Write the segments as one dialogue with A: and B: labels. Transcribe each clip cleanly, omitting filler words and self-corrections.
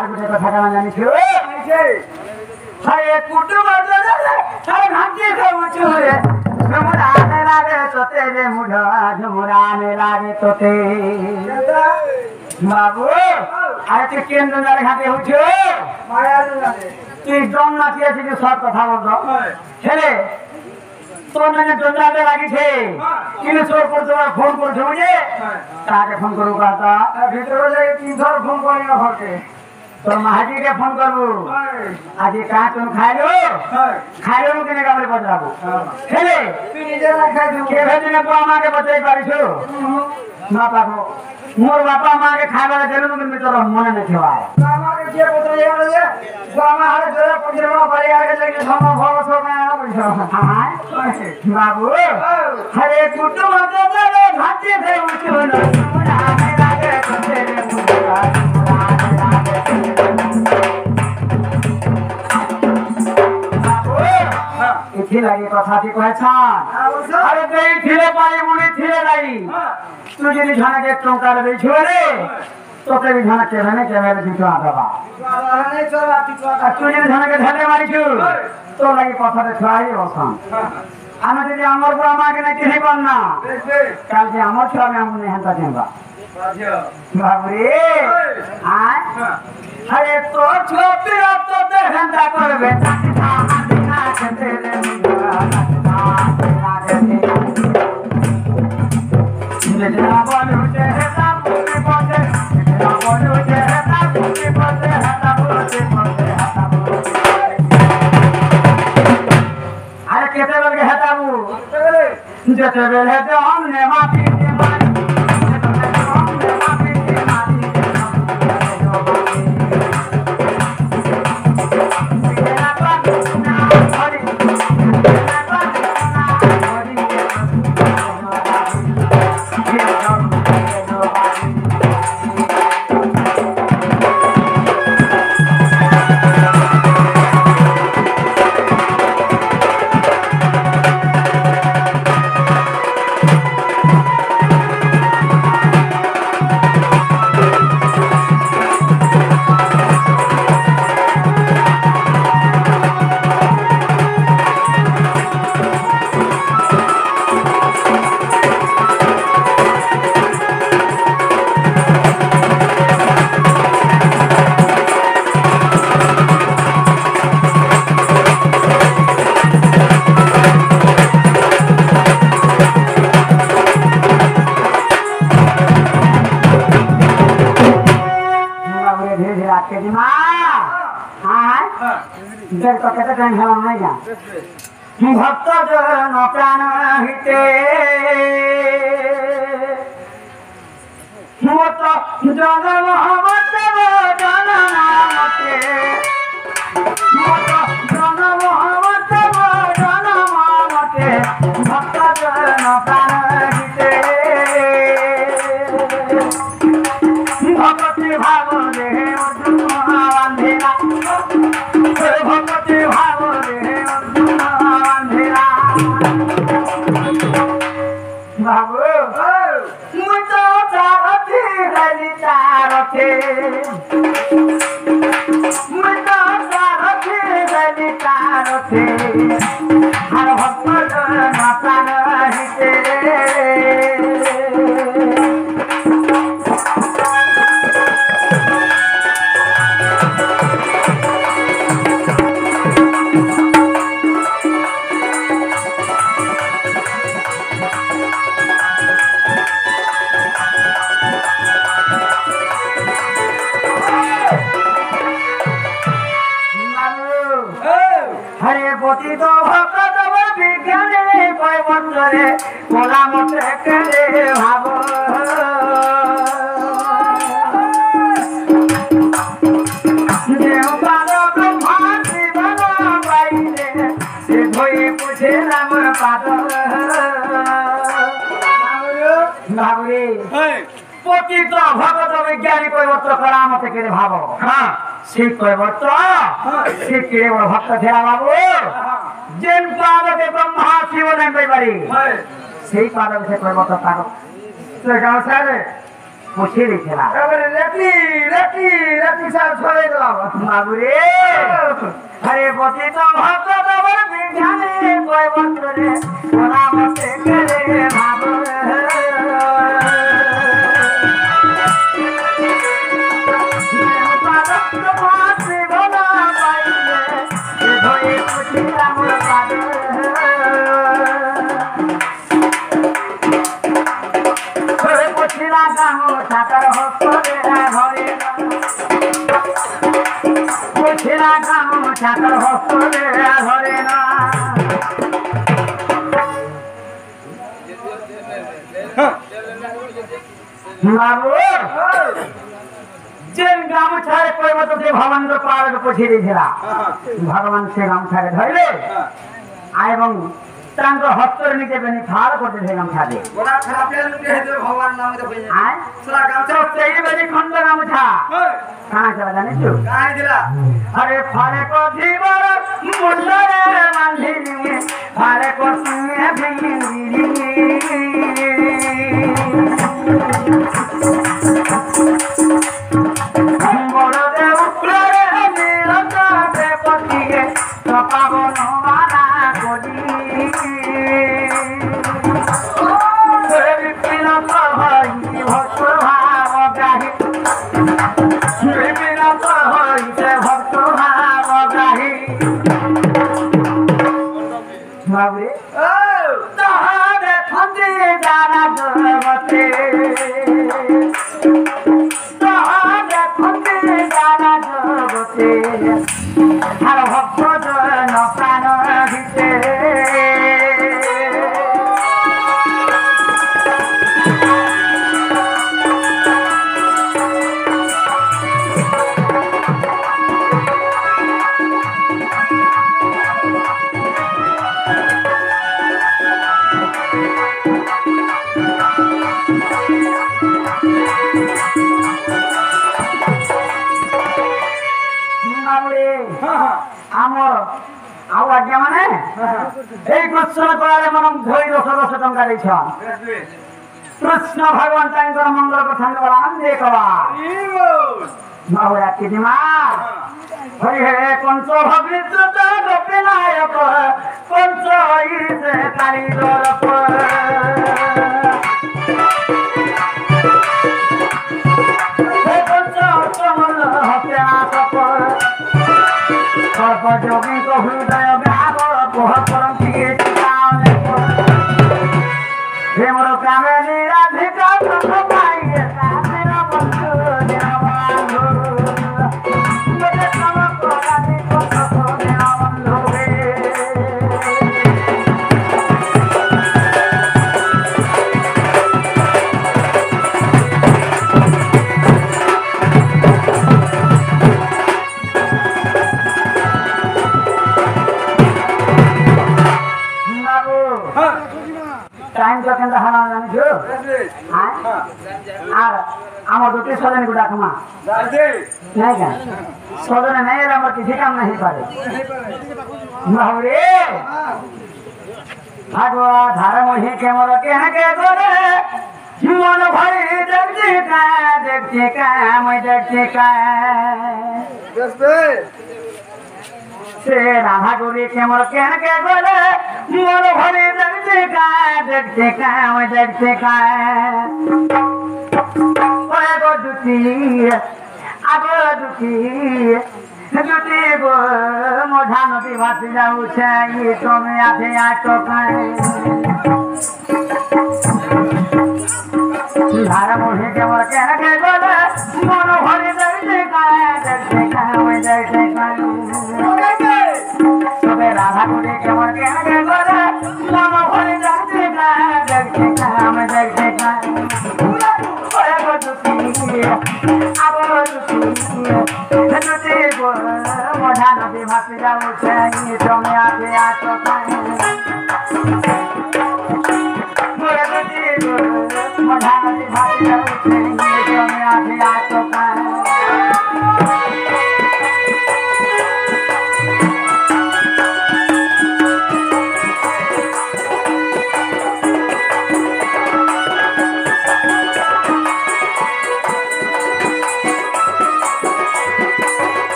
A: আর গোটে কথা কেন জানিস আরে কুটু বাজে আরে ভাগ্যে খাওয়াছো রে ঝুমুরানে লাগে তোতে রে মুঢা ঝুমুরানে লাগে তোতে বাবু আরে তুই কেন্দ্র জায়গা ঘাটে হচ্ছে তুই দম না দিয়েছিস সব কথা বলতো ছেলে তোর নাকি দোকানে লাগিছে কিন্তু তোর পর তোমার ফোন করছে বুঝে তাকে ফোন করবো কথা ভিতরে যাই 3 ধর ফোন করি না ঘরকে তোর মাহাজিকে ফোন করবো আজ কাজ তুমি খাইলো কিনে কামড়ে বদলাবো ছেলে তুই নিজে না খাই কে ভেজে তো আমাকে বচাই পারিস না পাবো মোর বাপা মাকে খাইবার দেন কিন্তু তোর মনে নেই হয় আমাকে কে বলে যাবে যে বাবা হারে জোরে পঞ্জরা বাড়ি আগে লাগে সম্ভব হবে সব না হ্যাঁ বাবু আরে কুটু মতে রে ভাতে দে উঠো না আমি লাগে তোতে রে মুরা इथे लगे कथा की पहचान अरे ते थिले पाई मुनी थिले लाई तू जदी झाना के टंका दे छोरे तो ते भी झाना के रहने के मेरे दितो आदबा नहीं चला तू जदी झाना के धले मारी छु तो लगे कथा दे छाई ओसान आना जदी हमर को आमा के नहीं पान ना काल जे हमर छुआ में हमने हंता देबा बाबरे हां अरे तो छोटी रात तो दे हंता करबे अरे कैसे बोल के हटा वो जैसे बेले तो हमने माफी भक्त जन प्राण हिते मत जन मोहम्मद जन नामते मत जन मोहम्मद जन नामते भक्त जन प्राण हिते भक्ति भाव रे अर्जुन बांधेला भक्ति भाव रे बाबू मुझे चारती रली चारते मुझे चारती रली चारते हर भक्त जन प्राण हिते मोला मोटे करे भाव देव पारो ब्रह्मा शिवन पाइले से धोई पूछे राम पाद भावरे पतित भगत विज्ञानी কৈবর্ত করা মতে করে ভাব হ্যাঁ সেই কৈবর্ত সেই কে বড় ভক্ত ছেড়া বাবু যেন পাদকে ব্রহ্মা শিব নাম পারি সেই পাদকে কৈবর্ত পাগল তো গাও সারে পুষে রেখেলাম
B: এবারে রেটি সাহেব ছড়ে দিলাম
A: বাবু রে আরে পতি তো ভক্ত তোমার বিধানে কয় বছরে ওরা মতে করে ভাবো ছাতার হস্তরে ধরে পুছিলা কাম ছাতার হস্তরে ধরে না বাবু যে গামছারে কইবত যে ভগবানকে পাড়ে পুছি দিয়েছিলাম ভগবান সে গামছারে ধরলে এবং তাঙ্গ হস্তরে নিচে বেনি খাড় করতে সে গামছারে
B: বড় খারাপ লোক হেতে ভগবান নামে তো কইছে
A: আয়
B: সারা গামছা
A: সেই বেনি খন্ড গামছা কানা চলা জানিস তো
B: কাই দিলা
A: আরে ফারে কো জীবর মুন্ডরে বাঁধিনি ফারে কো সুনে ভিড়ি বড় দে উপরে নীলকাতে পতিয়ে পাবন মানা করি বিপিন প্রভাই ভক্ত ভাব গাহি বিপিন প্রভাইতে ভক্ত ভাব গাহি বাবরে
B: ও
A: তাহারে ফন্দি জানা জগতে তাহারে ফন্দি জানা জগতে আর ভক্ত জন প্রাণ দিতে আমার ଆଉ ଆଜ୍ଞା ମାନେ ଏଇ କୃଷ୍ଣ କଳାରେ ମନ ଧୋଇ 10 ଟଙ୍କା ଦେଇଛନ୍ କୃଷ୍ଣ ଭଗବାନ ତାଙ୍କର ମଙ୍ଗଳ କଥା ଆନ୍ଦେ କବା ଆଉ ରାତି ଦିମା ହରି ହେ କଂସ ଭଗ୍ନିଦ୍ରୁତ ଗୋପୀନାୟକ କଂସ ଇସେ କାଳିଦରପ ହେ କଂସ ଅଷ୍ଟମଲ ହତ୍ୟା ସପ সর্বযোগী হৃদয় ব্যাবর পোহ করন্তি প্রেমর কামে নিরাধিকা পাইয়ে তাদের বন্ধু বন্ধু টাইম তো কেন হানা জানিস আর আমার দুটি সজনে গুড়া ক্ষমা নাই কেন সজনে নেই আমার কিছু কাম নাই পারে বাবুরে ভাগবা ধারা মহি কেমন কেন কে করে মন ভাই দেখছি কাম দেখছি সে রাধা গুরি কেমন কেন কে করে মন ভরে দেখতে কাম দেখতে আগো দুটি যদি গো মধা নদী ভাসি যাচ্ছে তুমি আছে ধারা মহে কেমন কেন কে করে মন ভরে দেখতে কাম দেখতে তবে রাধা গুলি কেমন কেন করে মন ভরে দেখতে কাম দেখতে মধা নদী ভাসি যাচ্ছে তুমি আছে মধা নদী ভাসি যাচ্ছে তুমি আছে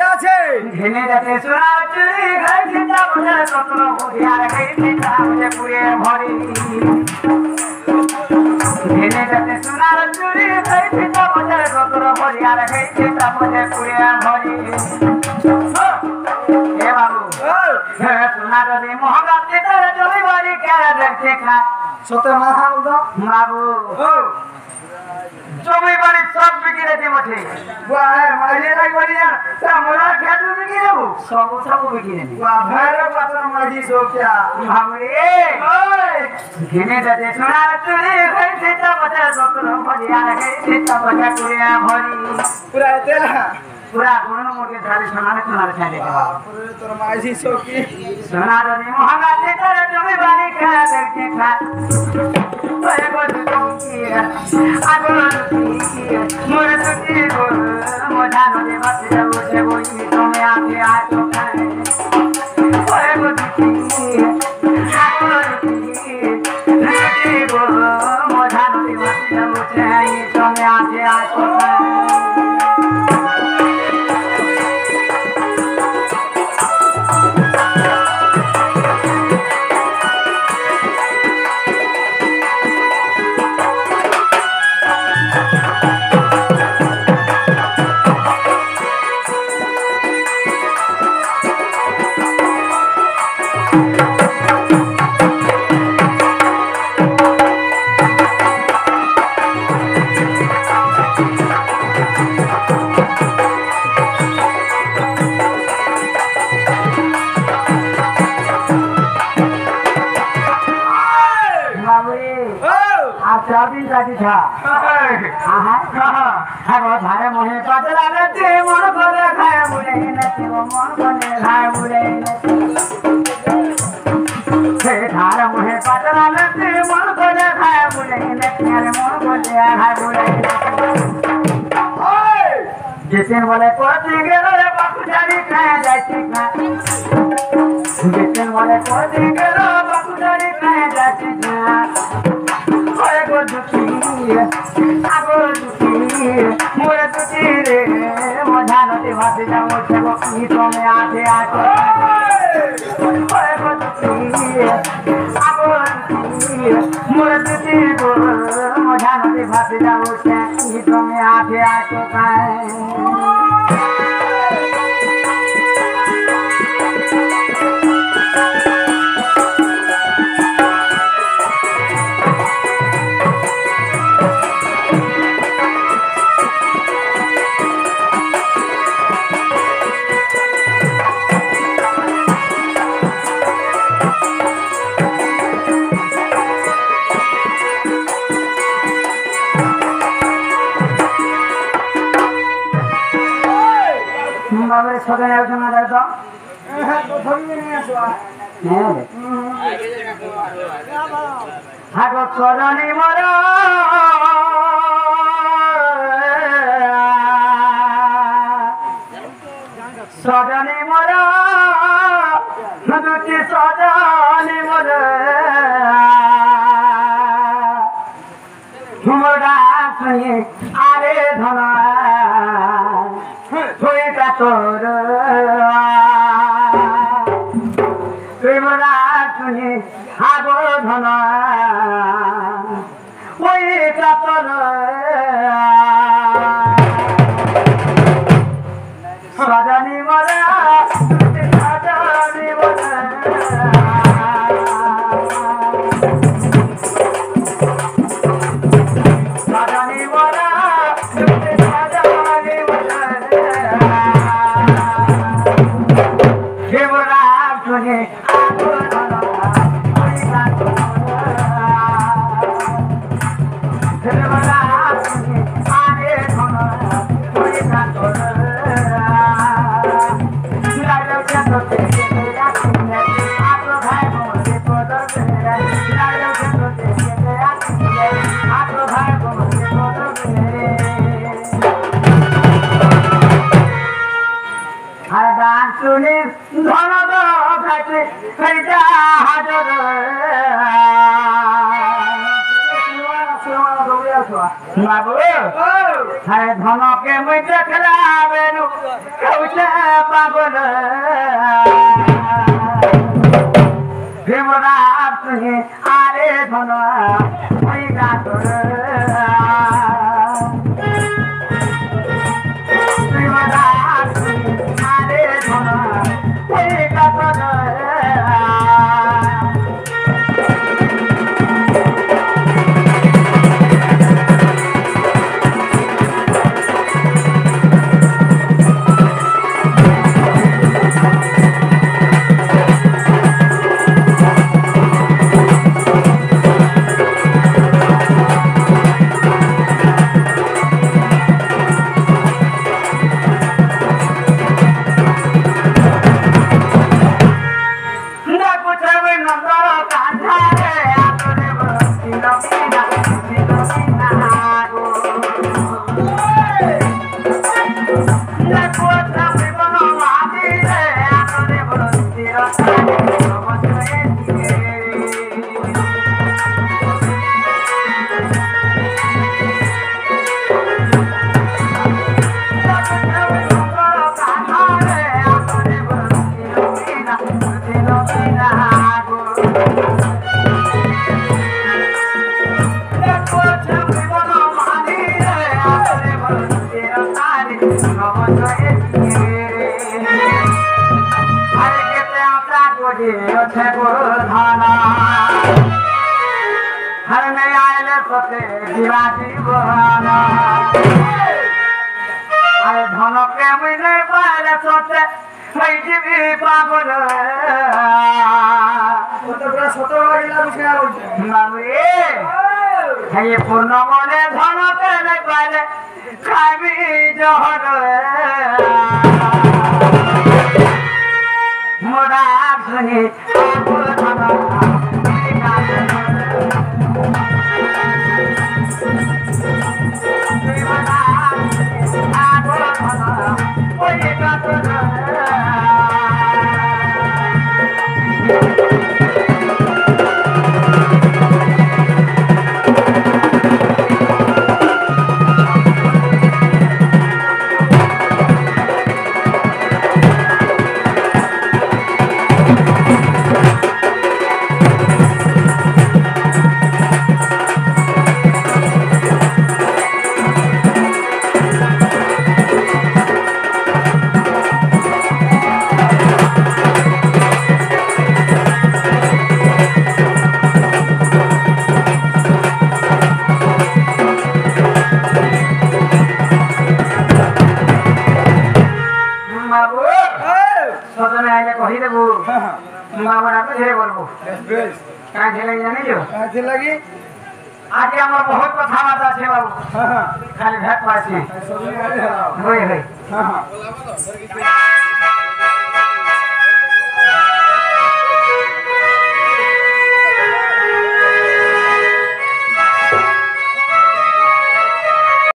B: আছে
A: ঘেনে যাতে সোনার চুরি ঘাই চিন্তা বুঝে রত্ন বুঝিয়ার ঘাই চিন্তা বুঝে পুরে ভরি ঘেনে যাতে সোনার চুরি ঘাই চিন্তা বুঝে রত্ন বুঝিয়ার ঘাই চিন্তা বুঝে পুরে ভরি এ বাবু সোনা যদি মহঙ্গা চিন্তা জমি বাড়ি কেড়ে দেখতে খা
B: সতে মাথা উঠো
A: বাবু জমি বাড়ি সব বিক্রি দিব ঠিক
B: মাঝে রাখবি না আমরা খেত বিক্রি দেবো
A: সব বিক্রি নেই
B: ভাইরা পাতর মাঝি সোফিয়া
A: ভাবরে ঘেনে যাতে সোনার চুরি ঘাই চিন্তা বুঝে রত্ন বুঝিয়ার ঘাই চিন্তা বুঝে পুরে ভরি
B: পুরা তেলা
A: পুরা কোন মুরগি ধারে সোনার ছাই দেখে
B: পুরে তোর মাঝি সোফি
A: সোনার মহঙ্গা চিন্তা জমি বাড়ি খেলা দেখতে খা মোরে তুই মজা নদী বাসে বসে বই তুমি আগে আসো মজা নদী বাসে বসে তুমি আগে আসো ধারে মনে পাতে লাগাতে মন করে খায় মুড়ে নাচি মন করে খায় মুড়ে সে ধারে মনে পাতে লাগাতে মন করে খায় মুড়ে নাচি মন করে খায় মুড়ে যেতেন বলে করতে গেল রে বাপু জানি খায় যাইছি না যেতেন বলে করতে গেল বাপু জানি খায় যাইছি না মোরে তুই রে মজা নদী ভাসে যাবো সেবো কি তুমি আছে আছো মোরে তুই মজা নদী ভাসে যাবো সে কি তুমি আছে আছো সদনে আলোচনা দেখো হাগো চরণী মর সদনে মর দুটি সদনে মর মোরা শুনি আরে ধনা তোর তুই মোরা শুনি আগো ধন ওই কাতর সজনী মোরা সজনী মোরা সজনী মোরা বাবু হ্যাঁ ধনকে মুই দেখলাবে কেউছে পাগল ভীমরাজ তুমি আরে ধন ওই গাতর ভীমরাজ তুমি আরে ধন ওই গাতর हर में आए सोते जीवा जीवन अरे धन के मुझे नहीं पाए सोते मैं जीवी पागल ये पूर्ण मने धन के नहीं पाए खाबी जहर मोरा सुनी आज আমার বহুত কথা বাতা আছে বাবু খালি ভেট পাইছি হই হই